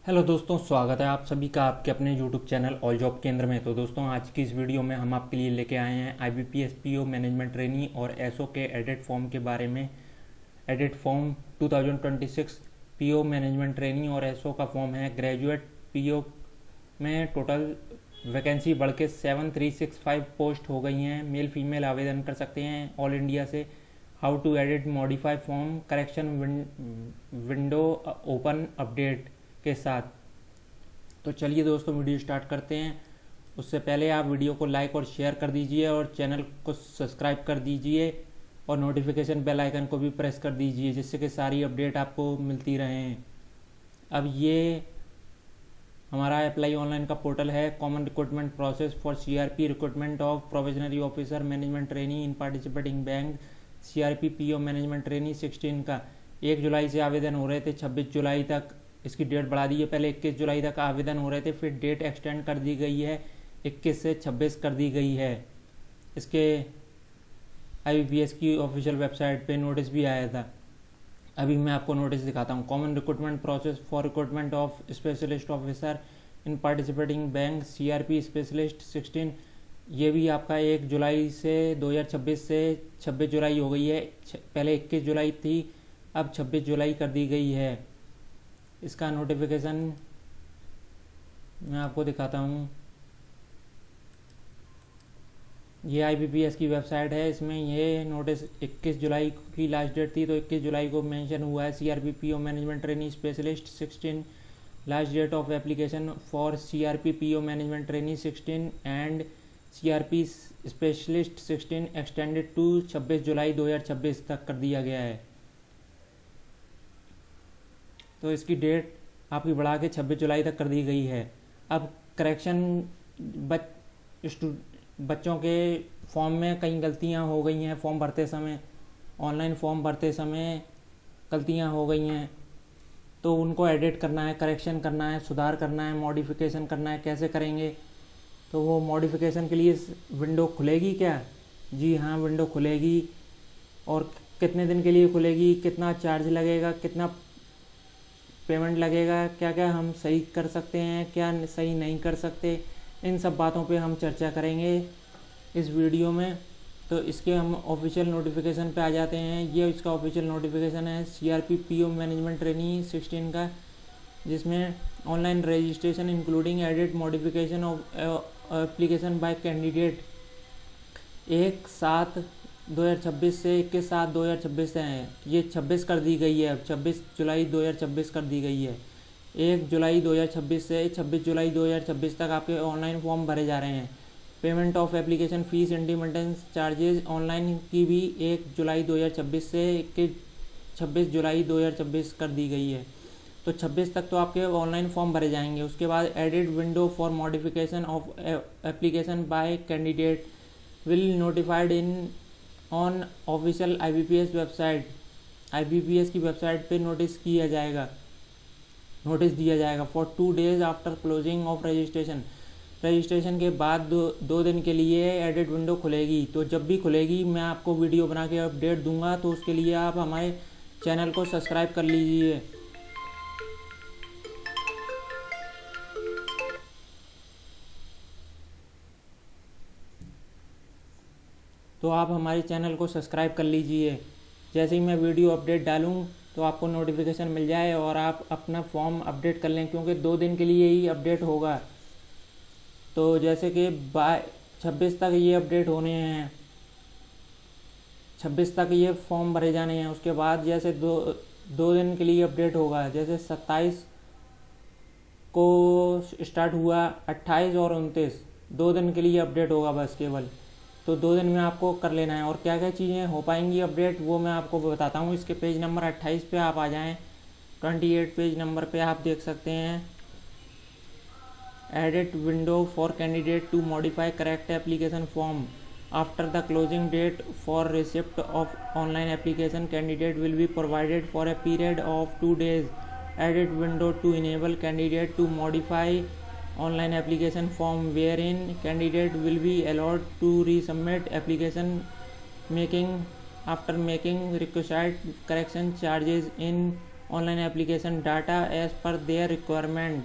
Hello दोस्तों, स्वागत है आप सभी का आपके अपने यूट्यूब चैनल ऑल जॉब केंद्र में। तो दोस्तों, आज की इस वीडियो में हम आपके लिए लेके आए हैं IBPS PO मैनेजमेंट ट्रेनी और एसओ के एडिट फॉर्म के बारे में। Edit form 2026 PO management trainee और एसओ का फॉर्म है। ग्रेजुएट PO में टोटल वैकेंसी बढ़ के 7365 पोस्ट हो गई हैं। मेल फीमेल आवेदन कर सकते हैं ऑल इंडिया से। How to edit modify form correction window open update के साथ। तो चलिए दोस्तों, वीडियो स्टार्ट करते हैं। उससे पहले आप वीडियो को लाइक और शेयर कर दीजिए और चैनल को सब्सक्राइब कर दीजिए और नोटिफिकेशन बेल आइकन को भी प्रेस कर दीजिए, जिससे कि सारी अपडेट आपको मिलती रहें। अब ये हमारा अप्लाई ऑनलाइन का पोर्टल है। Common recruitment process for CRP recruitment of provisionary officer management trainee in participating bank. CRP PO management trainee 16 का 1 जुलाई से आवेदन हो रहे थे, 26 जुलाई तक इसकी डेट बढ़ा दी है। पहले 21 जुलाई तक आवेदन हो रहे थे, फिर डेट एक्सटेंड कर दी गई है, 21 से 26 कर दी गई है। इसके IBPS की ऑफिशियल वेबसाइट पे नोटिस भी आया था। अभी मैं आपको नोटिस दिखाता हूँ। Common recruitment process for recruitment of specialist officer in participating bank CRP specialist 16। ये भी आपका 1 जुलाई से 2026 से 26 जुलाई हो गई है। पहले 21 जुलाई थी, अब 26 जुलाई कर दी गई है। इसका नोटिफिकेशन मैं आपको दिखाता हूँ। ये IBPS की वेबसाइट है। इसमें ये नोटिस 21 जुलाई की लास्ट डेट थी, तो 21 जुलाई को मेंशन हुआ है CRP PO management trainee specialist 16 last date of application for CRP PO management trainee 16 and CRP specialist 16 extended to 26 July 2026 तक कर दिया गया है। तो इसकी डेट आपकी बढ़ा के 26 जुलाई तक कर दी गई है। अब करेक्शन बच्चों के फॉर्म में कई गलतियां हो गई हैं। फॉर्म भरते समय, ऑनलाइन फॉर्म भरते समय गलतियां हो गई हैं, तो उनको एडिट करना है, करेक्शन करना है, सुधार करना है, मॉडिफिकेशन करना है। कैसे करेंगे? तो वो मॉडिफिकेशन के लिए विंडो खुलेगी क्या? जी हाँ, विंडो खुलेगी। और कितने दिन के लिए खुलेगी, कितना चार्ज लगेगा, कितना पेमेंट लगेगा, क्या क्या हम सही कर सकते हैं, क्या सही नहीं कर सकते, इन सब बातों पे हम चर्चा करेंगे इस वीडियो में। तो इसके हम ऑफिशियल नोटिफिकेशन पे आ जाते हैं। ये इसका ऑफिशियल नोटिफिकेशन है CRP PO मैनेजमेंट ट्रेनी 16 का, जिसमें online registration including edit modification of application by candidate 1/7/2026 से 21/7/2026 है। ये 26 कर दी गई है। अब 26 जुलाई 2026 कर दी गई है। 1 जुलाई 2026 से 26 जुलाई 2026 तक आपके ऑनलाइन फॉर्म भरे जा रहे हैं। Payment of application fees independence charges online की भी 1 जुलाई 2026 से 26 जुलाई 2026 कर दी गई है। तो 26 तक तो आपके ऑनलाइन फॉर्म भरे जाएंगे। उसके बाद edit window for modification of application by candidate will notified in on official IBPS website. IBPS की वेबसाइट पे नोटिस दिया जाएगा for 2 days after closing of registration. Registration के बाद दो दिन के लिए एडिट विंडो खुलेगी। तो जब भी खुलेगी मैं आपको वीडियो बना के अपडेट दूंगा, तो उसके लिए आप हमारे चैनल को सब्सक्राइब कर लीजिए। तो आप हमारे चैनल को सब्सक्राइब कर लीजिए। जैसे ही मैं वीडियो अपडेट डालूं तो आपको नोटिफिकेशन मिल जाए और आप अपना फॉर्म अपडेट कर लें, क्योंकि 2 दिन के लिए ही अपडेट होगा। तो जैसे कि 26 तक ये अपडेट होने हैं, 26 तक ये फॉर्म भरे जाने हैं। उसके बाद जैसे दो दिन के लिए अपडेट होगा। जैसे 27 को स्टार्ट हुआ, 28 और 29 2 दिन के लिए अपडेट होगा बस केवल। तो 2 दिन में आपको कर लेना है। और क्या क्या चीज़ें हो पाएंगी अपडेट, वो मैं आपको बताता हूँ। इसके पेज नंबर 28 पे आप आ जाएं। 28 पेज नंबर पे आप देख सकते हैं edit window for candidate to modify correct application form after the closing date for receipt of online application candidate will be provided for a period of 2 days edit window to enable candidate to modify online application form wherein candidate will be allowed to resubmit application after making required correction charges in online application data as per their requirement.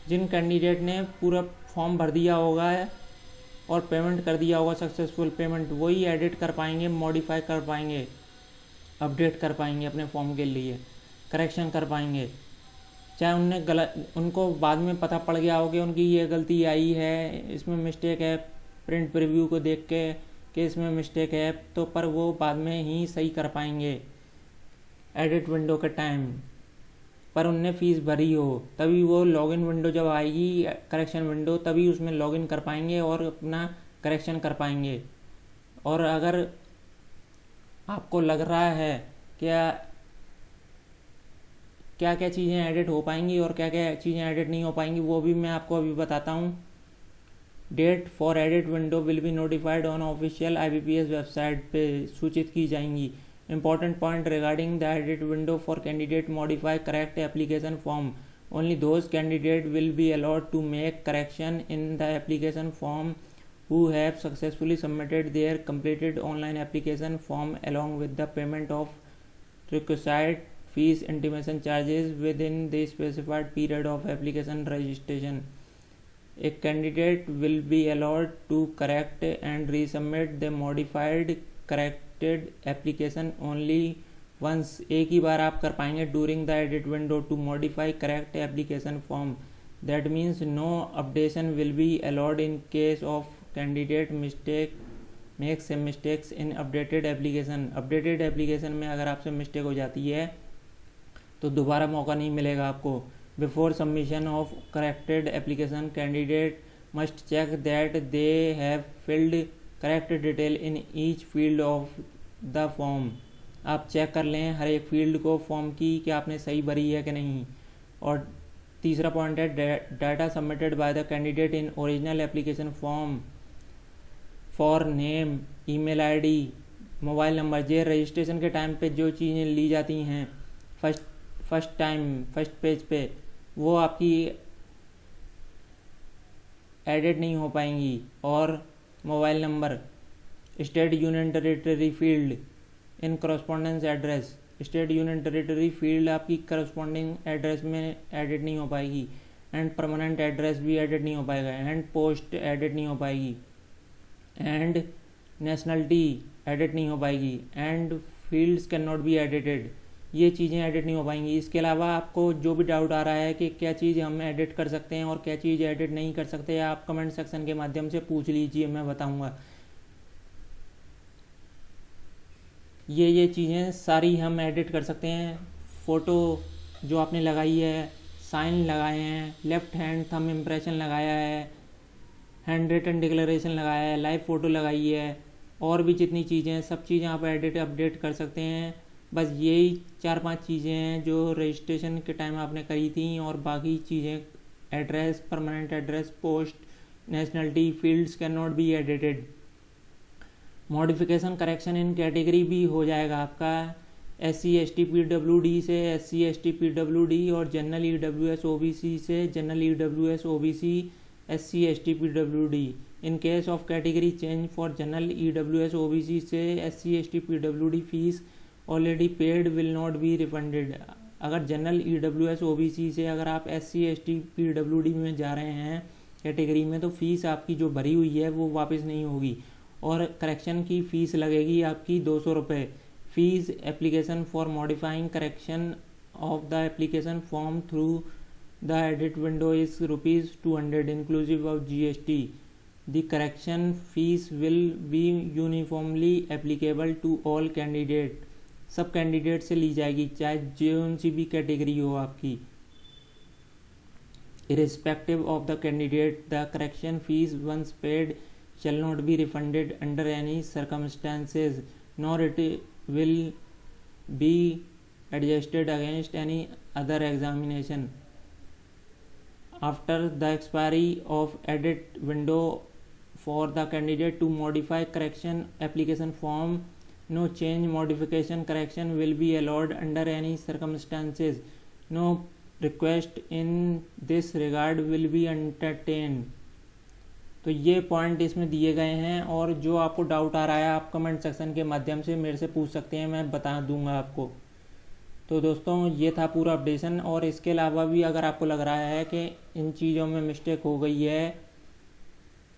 जिन candidate ने पूरा form भर दिया होगा और payment कर दिया होगा सक्सेसफुल पेमेंट, वही एडिट कर पाएंगे, मॉडिफाई कर पाएंगे, अपडेट कर पाएंगे अपने फॉर्म के लिए, करेक्शन कर पाएंगे। चाहे उनको बाद में पता पड़ गया हो कि उनकी ये गलती आई है, इसमें मिस्टेक है, प्रिंट प्रीव्यू को देख के कि इसमें मिस्टेक है, तो पर वो बाद में ही सही कर पाएंगे एडिट विंडो के टाइम पर उनने फ़ीस भरी हो। तभी वो लॉगिन विंडो जब आएगी, करेक्शन विंडो, तभी उसमें लॉगिन कर पाएंगे और अपना करेक्शन कर पाएंगे। और अगर आपको लग रहा है क्या क्या चीज़ें एडिट हो पाएंगी और क्या क्या चीज़ें एडिट नहीं हो पाएंगी, वो भी मैं आपको अभी बताता हूँ। Date for edit window will be notified on official IBPS website पे सूचित की जाएंगी। Important point regarding the edit window for candidate modify correct application form. Only those candidate will be allowed to make correction in the application form who have successfully submitted their completed online application form along with the payment of requisite fees intimation charges within the specified period of application registration. A candidate will be allowed to correct and resubmit the modified corrected application only once। एक ही बार आप कर पाएंगे during the edit window to modify correct application form। That means no updation will be allowed in case of candidate makes some mistakes in updated application। updated application में अगर आपसे mistake हो जाती है तो दोबारा मौका नहीं मिलेगा आपको। Before submission of corrected application, candidate must check that they have filled correct detail in each field of the form। आप चेक कर लें हर एक फील्ड को फॉर्म की कि आपने सही भरी है कि नहीं। और तीसरा पॉइंट है data submitted by the candidate in original application form for name, email ID, mobile number. ये रजिस्ट्रेशन के टाइम पे जो चीज़ें ली जाती हैं फर्स्ट पेज पे, वो आपकी एडिट नहीं हो पाएंगी। और mobile number, state union territory field इन correspondence address, state union territory field आपकी करस्पॉन्डिंग एड्रेस में एडिट नहीं हो पाएगी। एंड परमानेंट एड्रेस भी एडिट नहीं हो पाएगा। एंड पोस्ट एडिट नहीं हो पाएगी। एंड नेशनलिटी एडिट नहीं हो पाएगी। And fields can not be edited, ये चीज़ें एडिट नहीं हो पाएंगी। इसके अलावा आपको जो भी डाउट आ रहा है कि क्या चीज़ हम एडिट कर सकते हैं और क्या चीज़ एडिट नहीं कर सकते, आप कमेंट सेक्शन के माध्यम से पूछ लीजिए, मैं बताऊंगा। ये चीज़ें सारी हम एडिट कर सकते हैं। फ़ोटो जो आपने लगाई है, साइन लगाए हैं, लेफ़्ट हैंड थंब इम्प्रेशन लगाया है, हैंड रिटन डिक्लेरेशन लगाया है, लाइव फ़ोटो लगाई है, और भी जितनी चीज़ें हैं सब चीज़ें आप एडिट अपडेट कर सकते हैं। बस यही 4-5 चीज़ें हैं जो रजिस्ट्रेशन के टाइम आपने करी थी। और बाकी चीज़ें address, permanent address, post, nationality, fields can not be edited. Modification correction in category भी हो जाएगा आपका। SC ST PWD से SC ST PWD और जनरल EWS OBC से general EWS OBC SC ST PWD। In case of category change for general EWS OBC से SC ST PWD fees already paid will not be refunded. अगर general EWS OBC से अगर आप SC ST PWD में जा रहे हैं category में, तो फीस आपकी जो भरी हुई है वो वापस नहीं होगी। और करेक्शन की फ़ीस लगेगी आपकी 200 रुपये। Fees application for modifying correction of the application form through the edit window is ₹200 inclusive of GST। The correction fees will be uniformly applicable to all candidate. सब कैंडिडेट से ली जाएगी, चाहे जो सी भी कैटेगरी हो आपकी। irrespective of the candidate, the correction fees once paid shall not be refunded under any circumstances, nor it will be adjusted against any other examination. After the expiry of edit window for the candidate to modify correction application form, no change, modification, correction will be allowed under any circumstances. No request in this regard will be entertain. तो ये point इसमें दिए गए हैं, और जो आपको doubt आ रहा है आप कमेंट सेक्शन के माध्यम से मेरे से पूछ सकते हैं, मैं बता दूंगा आपको। तो दोस्तों ये था पूरा अपडेशन। और इसके अलावा भी अगर आपको लग रहा है कि इन चीज़ों में मिस्टेक हो गई है,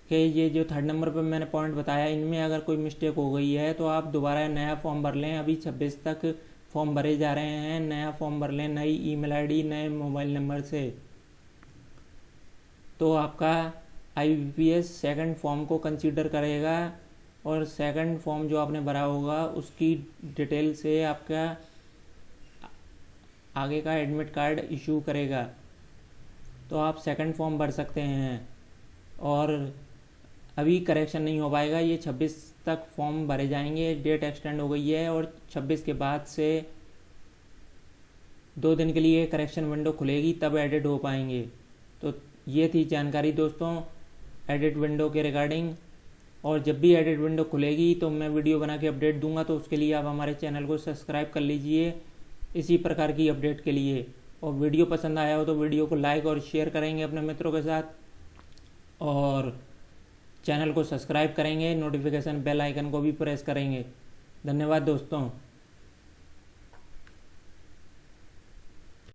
कि ये जो 3rd नंबर पर मैंने पॉइंट बताया इनमें अगर कोई मिस्टेक हो गई है, तो आप दोबारा नया फॉर्म भर लें। अभी 26 तक फॉर्म भरे जा रहे हैं, नया फॉर्म भर लें नई ईमेल आईडी नए मोबाइल नंबर से। तो आपका IBPS सेकंड फॉर्म को कंसीडर करेगा और सेकंड फॉर्म जो आपने भरा होगा उसकी डिटेल से आपका आगे का एडमिट कार्ड इशू करेगा। तो आप सेकंड फॉर्म भर सकते हैं। और अभी करेक्शन नहीं हो पाएगा, ये 26 तक फॉर्म भरे जाएंगे। डेट एक्सटेंड हो गई है और 26 के बाद से 2 दिन के लिए करेक्शन विंडो खुलेगी, तब एडिट हो पाएंगे। तो ये थी जानकारी दोस्तों एडिट विंडो के रिगार्डिंग। और जब भी एडिट विंडो खुलेगी तो मैं वीडियो बना के अपडेट दूंगा, तो उसके लिए आप हमारे चैनल को सब्सक्राइब कर लीजिए इसी प्रकार की अपडेट के लिए। और वीडियो पसंद आया हो तो वीडियो को लाइक और शेयर करेंगे अपने मित्रों के साथ, और चैनल को सब्सक्राइब करेंगे, नोटिफिकेशन बेल आइकन को भी प्रेस करेंगे। धन्यवाद दोस्तों।